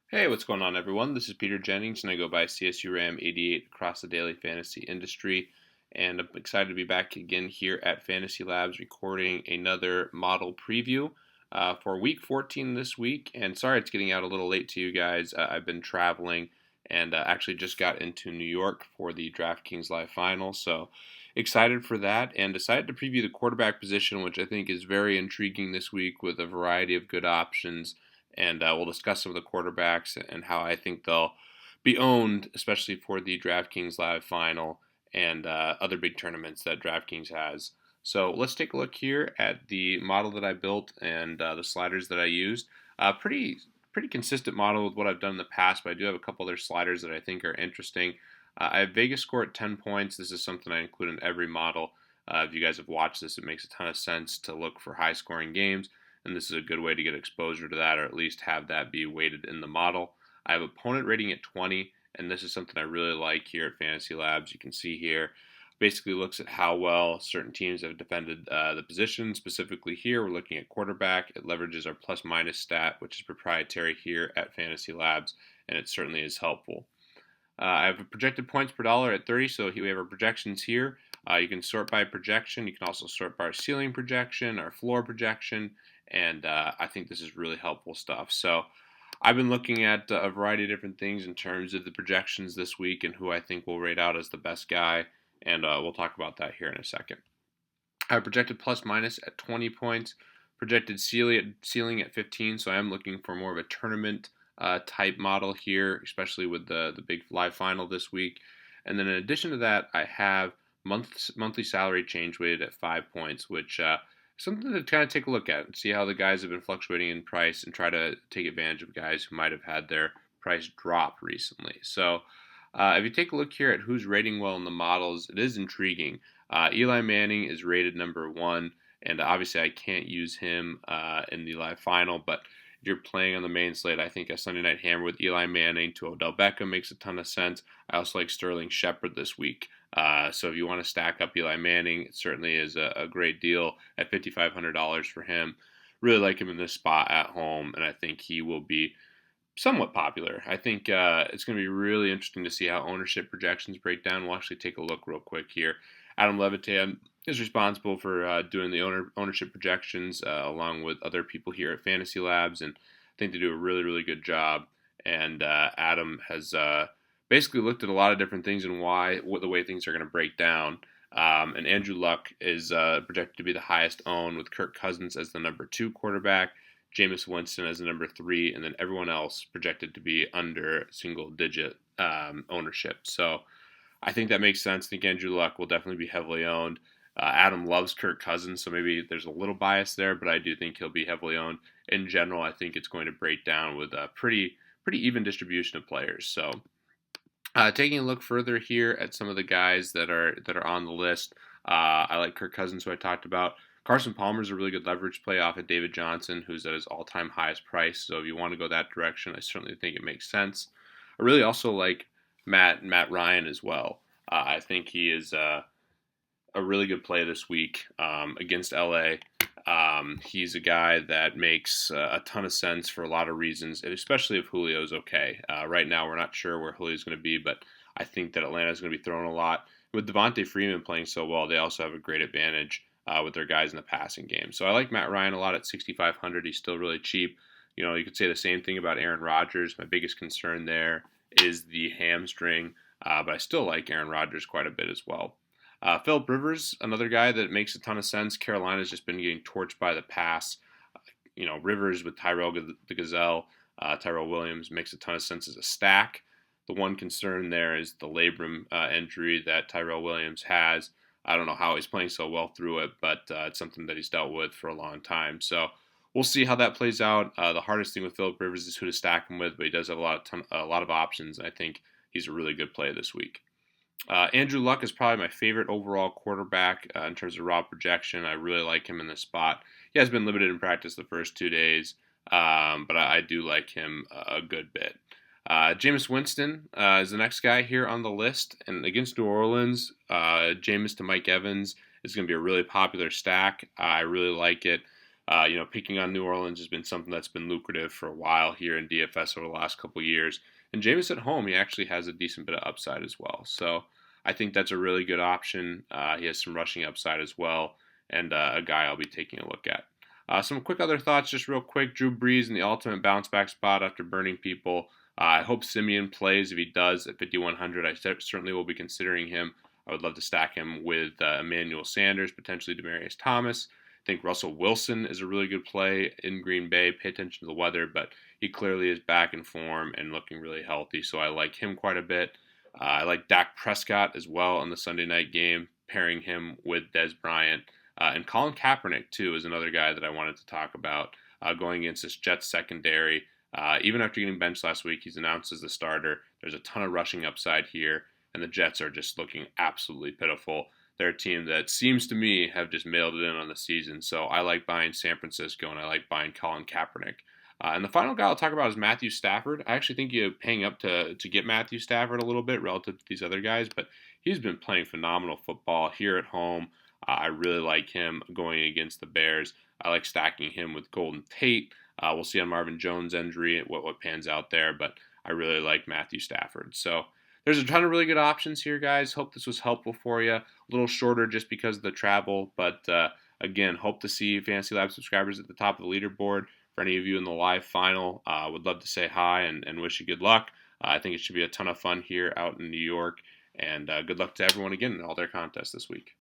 Hey, what's going on, everyone? This is Peter Jennings, and I go by CSURAM88 across the daily fantasy industry. And I'm excited to be back again here at FantasyLabs recording another model preview for week 14 this week. And sorry it's getting out a little late to you guys. I've been traveling and actually just got into New York for the DraftKings Live Final. So excited for that and decided to preview the quarterback position, which I think is very intriguing this week with a variety of good options and we'll discuss some of the quarterbacks and how I think they'll be owned, especially for the DraftKings Live Final and other big tournaments that DraftKings has. So let's take a look here at the model that I built and the sliders that I used. Pretty consistent model with what I've done in the past, but I do have a couple other sliders that I think are interesting. I have Vegas score at 10 points. This is something I include in every model. If you guys have watched this, it makes a ton of sense to look for high-scoring games, and this is a good way to get exposure to that, or at least have that be weighted in the model. I have opponent rating at 20, and this is something I really like here at FantasyLabs. You can see here, basically looks at how well certain teams have defended the position. Specifically here, we're looking at quarterback. It leverages our plus-minus stat, which is proprietary here at FantasyLabs, and it certainly is helpful. I have a projected points per dollar at 30, so we have our projections here. You can sort by projection. You can also sort by our ceiling projection, our floor projection, and I think this is really helpful stuff. So I've been looking at a variety of different things in terms of the projections this week and who I think will rate out as the best guy, and we'll talk about that here in a second. I projected plus minus at 20 points, projected ceiling at 15, so I am looking for more of a tournament type model here, especially with the big live final this week. And then in addition to that, I have monthly salary change weighted at 5 points, which something to kind of take a look at and see how the guys have been fluctuating in price and try to take advantage of guys who might have had their price drop recently. So if you take a look here at who's rating well in the models, it is intriguing. Eli Manning is rated number 1, and obviously I can't use him in the live final, but if you're playing on the main slate, I think a Sunday Night Hammer with Eli Manning to Odell Beckham makes a ton of sense. I also like Sterling Shepard this week. So if you want to stack up Eli Manning, it certainly is a great deal at $5,500 for him. Really like him in this spot at home, and I think he will be somewhat popular. I think it's going to be really interesting to see how ownership projections break down. We'll actually take a look real quick here. Adam Levitan is responsible for doing the ownership projections along with other people here at FantasyLabs, and I think they do a really, really good job. And Adam has basically looked at a lot of different things and the way things are going to break down. And Andrew Luck is projected to be the highest owned, with Kirk Cousins as the number 2 quarterback, Jameis Winston as the number 3, and then everyone else projected to be under single-digit ownership. So I think that makes sense. I think Andrew Luck will definitely be heavily owned. Adam loves Kirk Cousins, so maybe there's a little bias there, but I do think he'll be heavily owned. In general, I think it's going to break down with a pretty even distribution of players. So taking a look further here at some of the guys that are on the list, I like Kirk Cousins, who I talked about. Carson Palmer is a really good leverage play off of David Johnson, who's at his all-time highest price. So if you want to go that direction, I certainly think it makes sense. I really also like Matt Ryan as well. I think he is a really good play this week against LA. He's a guy that makes a ton of sense for a lot of reasons, especially if Julio's okay. Right now, we're not sure where Julio's going to be, but I think that Atlanta's going to be throwing a lot. With Devontae Freeman playing so well, they also have a great advantage with their guys in the passing game. So I like Matt Ryan a lot at 6,500. He's still really cheap. You know, you could say the same thing about Aaron Rodgers. My biggest concern there is the hamstring, but I still like Aaron Rodgers quite a bit as well. Philip Rivers, another guy that makes a ton of sense. Carolina's just been getting torched by the pass. Rivers with Tyrell the Gazelle, Tyrell Williams makes a ton of sense as a stack. The one concern there is the labrum injury that Tyrell Williams has. I don't know how he's playing so well through it, but it's something that he's dealt with for a long time. So we'll see how that plays out. The hardest thing with Philip Rivers is who to stack him with, but he does have a lot of options. I think he's a really good play this week. Andrew Luck is probably my favorite overall quarterback in terms of raw projection. I really like him in this spot. He has been limited in practice the first 2 days, but I do like him a good bit. Jameis Winston is the next guy here on the list, and against New Orleans, Jameis to Mike Evans is going to be a really popular stack. I really like it. Picking on New Orleans has been something that's been lucrative for a while here in DFS over the last couple of years. And Jameis at home, he actually has a decent bit of upside as well. So I think that's a really good option. He has some rushing upside as well, and a guy I'll be taking a look at. Some quick other thoughts, just real quick. Drew Brees in the ultimate bounce back spot after burning people. I hope Simeon plays. If he does at 5,100, I certainly will be considering him. I would love to stack him with Emmanuel Sanders, potentially Demaryius Thomas. I think Russell Wilson is a really good play in Green Bay. Pay attention to the weather, but he clearly is back in form and looking really healthy, so I like him quite a bit. I like Dak Prescott as well in the Sunday night game, pairing him with Dez Bryant. And Colin Kaepernick, too, is another guy that I wanted to talk about going against this Jets secondary. Even after getting benched last week, he's announced as the starter. There's a ton of rushing upside here, and the Jets are just looking absolutely pitiful. They're a team that seems to me have just mailed it in on the season. So I like buying San Francisco, and I like buying Colin Kaepernick. And the final guy I'll talk about is Matthew Stafford. I actually think you're paying up to get Matthew Stafford a little bit relative to these other guys, but he's been playing phenomenal football here at home. I really like him going against the Bears. I like stacking him with Golden Tate. We'll see on Marvin Jones' injury what pans out there, but I really like Matthew Stafford. So there's a ton of really good options here, guys. Hope this was helpful for you. A little shorter just because of the travel, but again, hope to see Fantasy Lab subscribers at the top of the leaderboard. For any of you in the live final, would love to say hi and wish you good luck. I think it should be a ton of fun here out in New York, and good luck to everyone again in all their contests this week.